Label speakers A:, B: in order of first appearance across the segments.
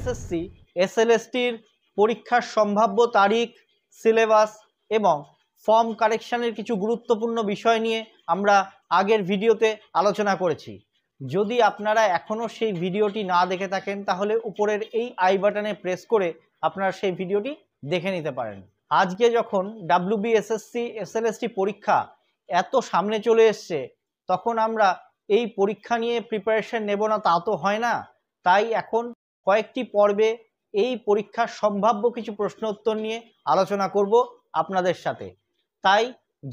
A: WBSSC এসএলএসটির পরীক্ষার সম্ভাব্য তারিখ, সিলেবাস এবং ফর্ম কারেকশানের কিছু গুরুত্বপূর্ণ বিষয় নিয়ে আমরা আগের ভিডিওতে আলোচনা করেছি। যদি আপনারা এখনও সেই ভিডিওটি না দেখে থাকেন তাহলে উপরের এই আই বাটনে প্রেস করে আপনারা সেই ভিডিওটি দেখে নিতে পারেন। আজকে যখন ডাব্লিউবিএসএসসি এসএলএসটি পরীক্ষা এত সামনে চলে এসছে, তখন আমরা এই পরীক্ষা নিয়ে প্রিপারেশন নেব না তা তো হয় না। তাই এখন কয়েকটি পর্বে এই পরীক্ষার সম্ভাব্য কিছু প্রশ্ন উত্তর নিয়ে আলোচনা করব আপনাদের সাথে। তাই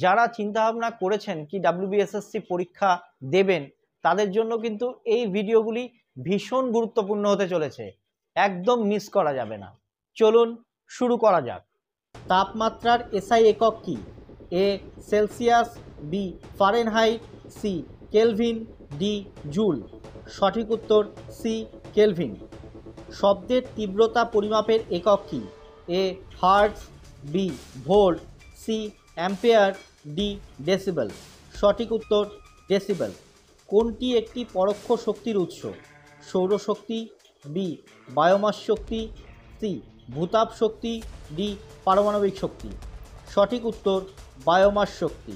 A: যারা চিন্তাভাবনা করেছেন কি ডাব্লিউবিএসএসসি পরীক্ষা দেবেন, তাদের জন্য কিন্তু এই ভিডিওগুলি ভীষণ গুরুত্বপূর্ণ হতে চলেছে, একদম মিস করা যাবে না। চলুন শুরু করা যাক। তাপমাত্রার এসআই একক কি? A Celsius, B Fahrenheit, C Kelvin, D joule. সঠিক উত্তর সি কেলভিন। শব্দের তীব্রতা পরিমাপের একক কি? A hertz, B volt, C ampere, D decibel. সঠিক উত্তর ডেসিবেল। কোনটি একটি পরোক্ষ শক্তির উৎস? সৌরশক্তি, বি বায়োমাস শক্তি, সি ভূতাপ শক্তি, ডি পারমাণবিক শক্তি। সঠিক উত্তর বায়োমাস শক্তি।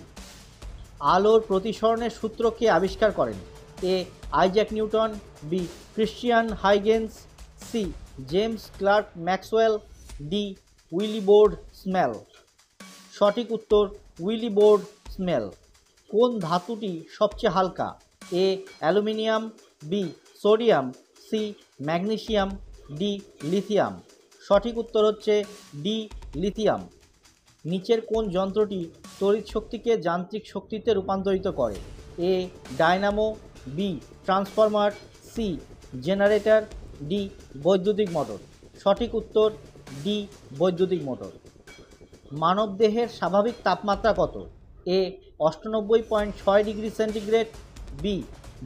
A: আলোর প্রতিসরণের সূত্র কে আবিষ্কার করেন? A Isaac Newton, B Christiaan Huygens, C James Clerk Maxwell, D Willebrord Snell. সঠিক উত্তর উইলিবোর্ড স্মেল। কোন ধাতুটি সবচেয়ে হালকা? A aluminium, B sodium, C magnesium, D lithium. সঠিক উত্তর হচ্ছে ডি লিথিয়াম। নিচের কোন যন্ত্রটি তড়িৎ শক্তিকে যান্ত্রিক শক্তিতে রূপান্তরিত করে? A dynamo, B transformer, C generator, D বৈদ্যুতিক মোটর। সঠিক উত্তর ডি বৈদ্যুতিক মোটর। মানবদেহের স্বাভাবিক তাপমাত্রা কত? A 98.6 degree centigrade, B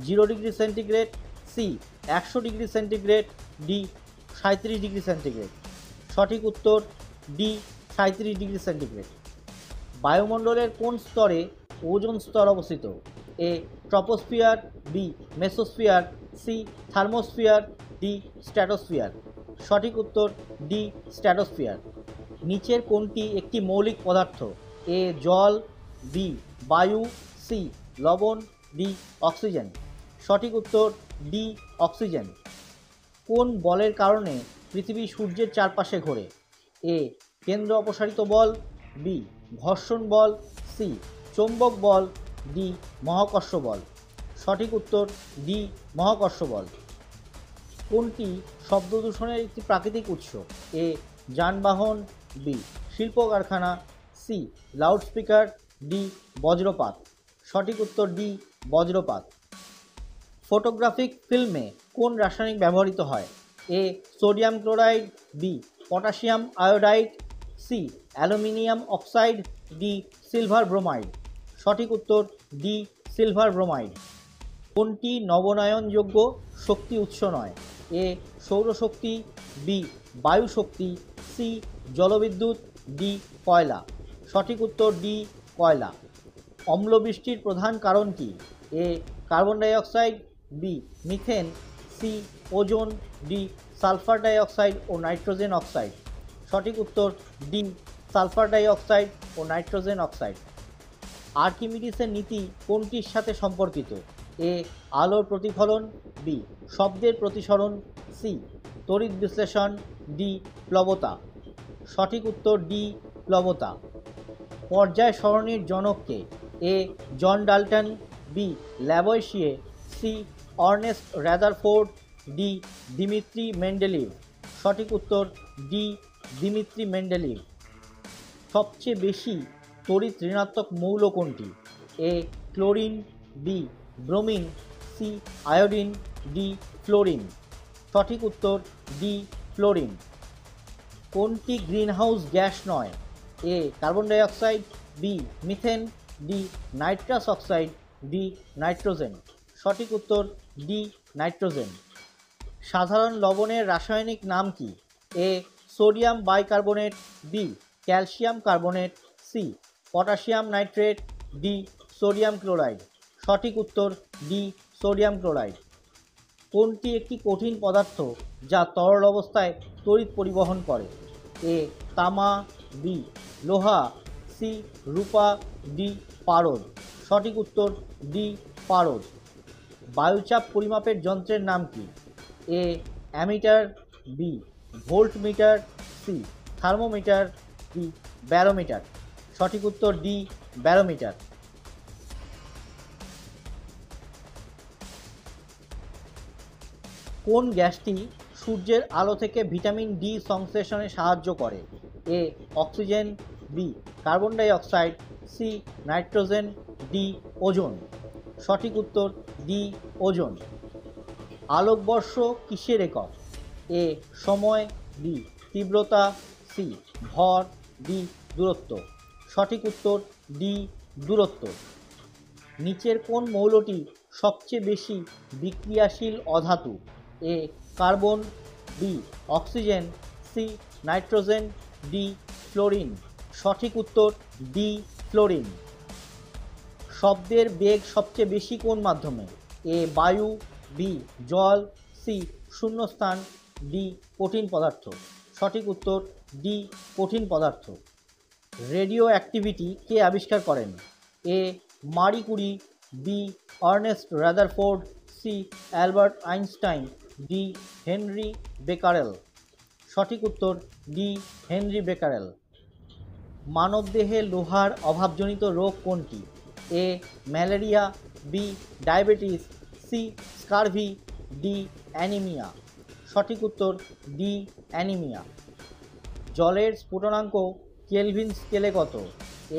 A: 0 degree centigrade, C 100 degree centigrade, D 37 degree centigrade. সঠিক উত্তর ডি 37 ডিগ্রি সেন্টিগ্রেড। বায়ুমণ্ডলের কোন স্তরে ওজোন স্তর অবস্থিত? A troposphere, B mesosphere, C thermosphere, D stratosphere. সঠিক উত্তর ডি স্ট্র্যাটোস্ফিয়ার। নিচের কোনটি একটি মৌলিক পদার্থ? এ জল, বি বায়ু, সি লবণ, ডি অক্সিজেন। সঠিক উত্তর ডি অক্সিজেন। কোন বলের কারণে পৃথিবী সূর্যের চারপাশে ঘোরে? এ কেন্দ্র অপসারিত বল, বি ঘর্ষণ বল, সি চৌম্বক বল, ডি মহাকর্ষ বল। সঠিক উত্তর ডি মহাকর্ষ বল। কোনটি শব্দ দূষণের একটি প্রাকৃতিক উৎস? এ যানবাহন, বি শিল্প কারখানা, সি লাউডস্পিকার, ডি বজ্রপাত। সঠিক উত্তর ডি বজ্রপাত। ফটোগ্রাফিক ফিল্মে কোন রাসায়নিক ব্যবহৃত হয়? A sodium chloride, B potassium iodide, C aluminium oxide, D silver bromide. সঠিক উত্তর ডি সিলভার ব্রোমাইড। কোনটি নবনয়নযোগ্য শক্তি উৎস নয়? এ সৌরশক্তি, বি বায়ু শক্তি, সি জলবিদ্যুৎ, ডি কয়লা। সঠিক উত্তর ডি কয়লা। অম্লবৃষ্টির প্রধান কারণ কি? A carbon dioxide, B methane, C ozone, D sulphur dioxide ও নাইট্রোজেন অক্সাইড। সঠিক উত্তর ডি সালফার ডাইঅক্সাইড ও নাইট্রোজেন অক্সাইড। আর্কিমিডিসের নীতি কোনটির সাথে সম্পর্কিত? এ আলোর প্রতিফলন, বি শব্দের প্রতিসরণ, সি তড়িৎ বিশ্লেষণ, ডি প্লবতা। সঠিক উত্তর ডি প্লবতা। পর্যায় সরণির জনককে? A John Dalton, B Lavoisier, C Ernest Rutherford, D Dmitri Mendeleev. সঠিক উত্তর ডি দিমিত্রি মেন্ডেলিভ। সবচেয়ে বেশি তড়িৎ ঋণাত্মক মৌল কোনটি? A chlorine, B bromine, C iodine, D fluorine. সঠিক উত্তর ডি ফ্লোরিন। কোনটি গ্রিনহাউস গ্যাস নয়? A carbon dioxide, B methane, D nitrous oxide, D nitrogen. সঠিক উত্তর ডি নাইট্রোজেন। সাধারণ লবণের রাসায়নিক নাম কি? A sodium bicarbonate, B calcium carbonate, C potassium nitrate, D sodium chloride. সঠিক উত্তর ডি সোডিয়াম ক্লোরাইড। কোনটি একটি কঠিন পদার্থ যা তরল অবস্থায় তড়িৎ পরিবহন করে? এ তামা, বি লোহা, সি রূপা, ডি পারদ। সঠিক উত্তর ডি পারদ। বায়ুচাপ পরিমাপের যন্ত্রের নাম কি? A ammeter, B voltmeter, C thermometer, D barometer. সঠিক উত্তর ডি ব্যারোমিটার। কোন গ্যাসটি সূর্যের আলো থেকে ভিটামিন ডি সংশ্লেষণে সাহায্য করে? A oxygen, B carbon dioxide, C nitrogen, D ozone. সঠিক উত্তর ডি ওজোন। আলোকবর্ষ কিসের একক? এ সময়, বি তীব্রতা, সি ভর, ডি দূরত্ব। সঠিক উত্তর ডি দূরত্ব। নিচের কোন মৌলটি সবচেয়ে বেশি বিক্রিয়াশীল অধাতু? A carbon, B oxygen, C nitrogen, D fluorine. সঠিক উত্তর ডি ফ্লোরিন। শব্দের বেগ সবচেয়ে বেশি কোন মাধ্যমে? এ বায়ু, বি জল, সি শূন্যস্থান, ডি কঠিন পদার্থ। সঠিক উত্তর ডি কঠিন পদার্থ। রেডিও অ্যাক্টিভিটি কে আবিষ্কার করেন? A Marie Curie, B Ernest Rutherford, C Albert Einstein, D Henri Becquerel. সঠিক উত্তর ডি হেনরি বেকারেল। মানবদেহে লোহার অভাবজনিত রোগ কোনটি? A malaria, B diabetes, C scurvy, D anaemia. সঠিক উত্তর ডি অ্যানিমিয়া। জলের স্ফুটনাঙ্ক কেলভিন স্কেলে কত?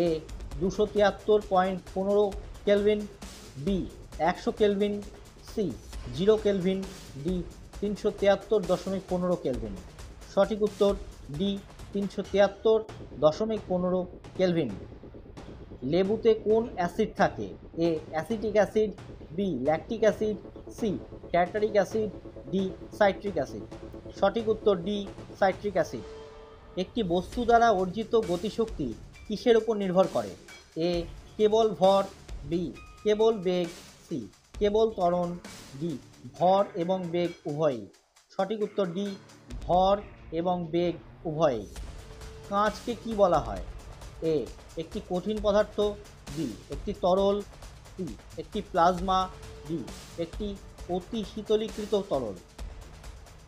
A: A 273.15 Kelvin, B 100 Kelvin, C 0 Kelvin, D 373.15 Kelvin. সঠিক উত্তর ডি 373.15 কেলভিন। লেবুতে কোন অ্যাসিড থাকে? A acetic acid, B lactic acid, C tartaric acid, D citric acid. সঠিক উত্তর ডি সাইট্রিক অ্যাসিড। একটি বস্তু দ্বারা অর্জিত গতিশক্তি কিসের উপর নির্ভর করে? এ কেবল ভর, বি কেবল বেগ, সি কেবল ত্বরণ, ডি ভর এবং বেগ উভয়ই। সঠিক উত্তর ডি ভর এবং বেগ উভয়ই। কাঁচকে কি বলা হয়? এ একটি কঠিন পদার্থ, বি একটি তরল, সি একটি প্লাজমা, ডি একটি অতি শীতলীকৃত তরল।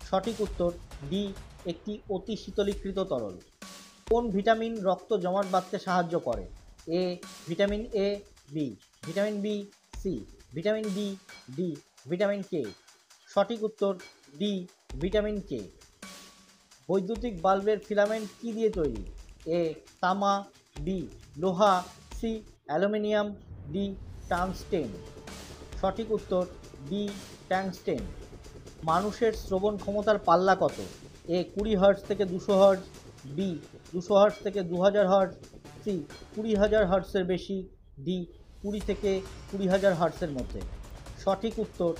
A: সঠিক উত্তর ডি একটি অতি শীতলীকৃত তরল। কোন ভিটামিন রক্ত জমাট বাঁধতে সাহায্য করে? A vitamin A, B vitamin B, C vitamin D, D vitamin K. সঠিক উত্তর ডি ভিটামিন কে। বৈদ্যুতিক বাল্বের ফিলামেন্ট কি দিয়ে তৈরি? এ তামা, বি লোহা, সি অ্যালুমিনিয়াম, ডি টাংস্টেন। সঠিক উত্তর ডি ট্যাংস্টেন। মানুষের শ্রবণ ক্ষমতার পাল্লা কত? এ 20 হার্টজ থেকে 200 হার্টজ, বি 200 হার্টজ থেকে 2000 হার্টজ, সি 20,000 হার্টজের বেশি, ডি 20 থেকে 20,000 হার্টজের মধ্যে। সঠিক উত্তর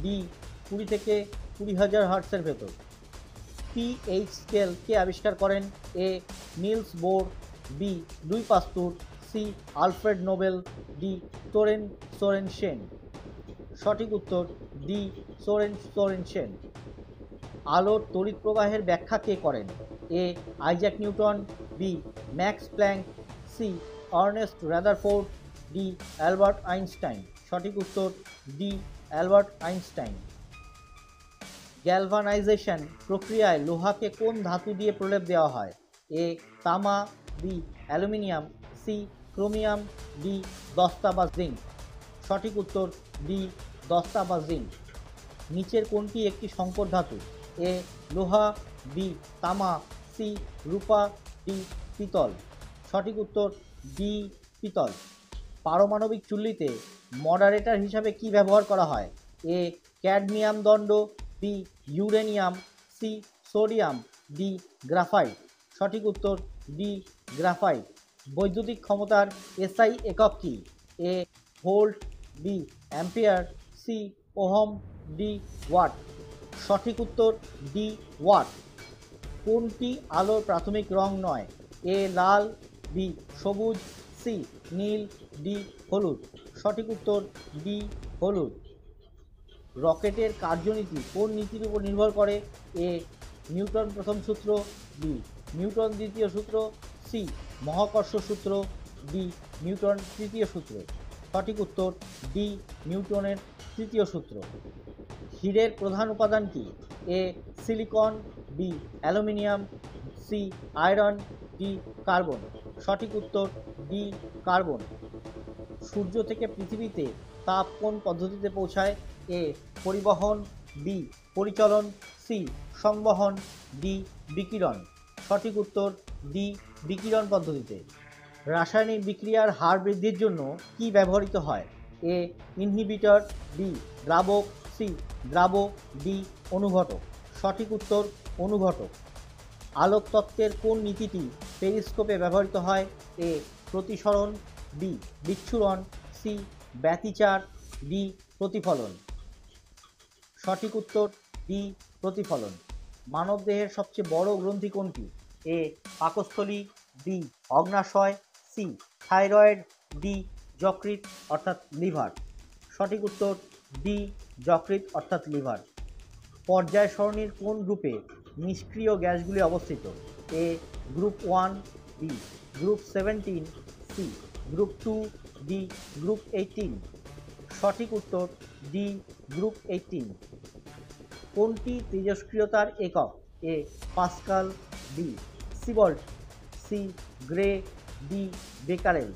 A: ডি 20 থেকে 20,000 হার্টজের ভেতর। পিএইচ স্কেল কে আবিষ্কার করেন? A Niels Bohr, B Louis Pasteur, C Alfred Nobel, D Sorensen. সঠিক উত্তর ডি সোরেনসেন। আলোর তড়িৎ প্রবাহের ব্যাখ্যা কে করেন? A Isaac Newton, B Max Planck, C Ernest Rutherford, D Albert Einstein. সঠিক উত্তর ডি অ্যালবার্ট আইনস্টাইন। গ্যালভানাইজেশন প্রক্রিয়ায় লোহাকে কোন ধাতু দিয়ে প্রলেপ দেওয়া হয়? এ তামা, B aluminium, C chromium, D দস্তা বা জিঙ্ক। সঠিক উত্তর ডি দস্তা বা জিঙ্ক। নিচের কোনটি একটি সংকর ধাতু? এ লোহা, বি তামা, সি রূপা, ডি পিতল। সঠিক উত্তর ডি পিতল। পারমাণবিক চুল্লিতে মডারেটর হিসাবে কি ব্যবহার করা হয়? এ ক্যাডমিয়াম দণ্ড, B uranium, C sodium, D graphite. সঠিক উত্তর ডি গ্রাফাইট। বৈদ্যুতিক ক্ষমতার এসআই একক কি? A volt, B ampere, C ohm, D watt. সঠিক উত্তর ডি ওয়াট। কোনটি আলোর প্রাথমিক রং নয়? এ লাল, বি সবুজ, সি নীল, ডি হলুদ। সঠিক উত্তর ডি হলুদ। রকেটের কার্যনীতি কোন নীতির উপর নির্ভর করে? এ নিউটন প্রথম সূত্র, বি নিউটন দ্বিতীয় সূত্র, সি মহাকর্ষ সূত্র, ডি নিউটন তৃতীয় সূত্র। সঠিক উত্তর ডি নিউটনের তৃতীয় সূত্র। হীরের প্রধান উপাদান কি? A silicon, B aluminium, C iron, D carbon. সঠিক উত্তর ডি কার্বন। সূর্য থেকে পৃথিবীতে তাপ কোন পদ্ধতিতে পৌঁছায়? এ পরিবহন, বি পরিচলন, সি সংবহন, ডি বিকিরণ। সঠিক উত্তর ডি বিকিরণ পদ্ধতিতে। রাসায়নিক বিক্রিয়ার হার বৃদ্ধির জন্য কি ব্যবহৃত হয়? এ ইনহিবিটর, বি দ্রাবক, সি দ্রাবক, ডি অনুঘটক। সঠিক উত্তর অনুঘটক। আলোক তত্ত্বের কোন নীতিটি পেরিস্কোপে ব্যবহৃত হয়? এ প্রতিসরণ, বি বিচ্ছুরণ, সি ব্যতিচার, ডি প্রতিফলন। সঠিক উত্তর ডি প্রতিফলন। মানবদেহের সবচেয়ে বড় গ্রন্থি কোনটি? এ পাকস্থলী, বি অগ্নাশয়, সি থাইরয়েড, ডি যকৃৎ অর্থাৎ লিভার। সঠিক উত্তর ডি যকৃৎ অর্থাৎ লিভার। পর্যায় সরণির কোন গ্রুপে নিষ্ক্রিয় গ্যাসগুলি অবস্থিত? A group 1, B group 17, C group 2, D group 18। সঠিক উত্তর ডি গ্রুপ 18। কোনটি তেজস্ক্রিয়তার একক? A pascal, B sievert, C gray, D becquerel.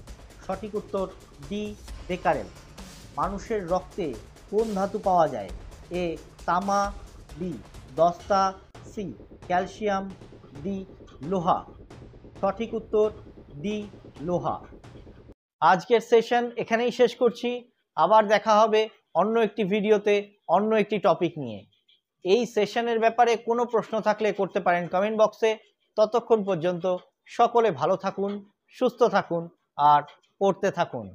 A: সঠিক উত্তর ডি বেকারেল। মানুষের রক্তে কোন ধাতু পাওয়া যায়? এ তামা, বি দস্তা, সি ক্যালসিয়াম, ডি লোহা। সঠিক উত্তর ডি লোহা। আজকের সেশন এখানেই শেষ করছি। আবার দেখা হবে অন্য একটি ভিডিওতে অন্য একটি টপিক নিয়ে। এই সেশনের ব্যাপারে কোনো প্রশ্ন থাকলে করতে পারেন কমেন্ট বক্সে। ততক্ষণ পর্যন্ত সকলে ভালো থাকুন, সুস্থ থাকুন আর পড়তে থাকুন।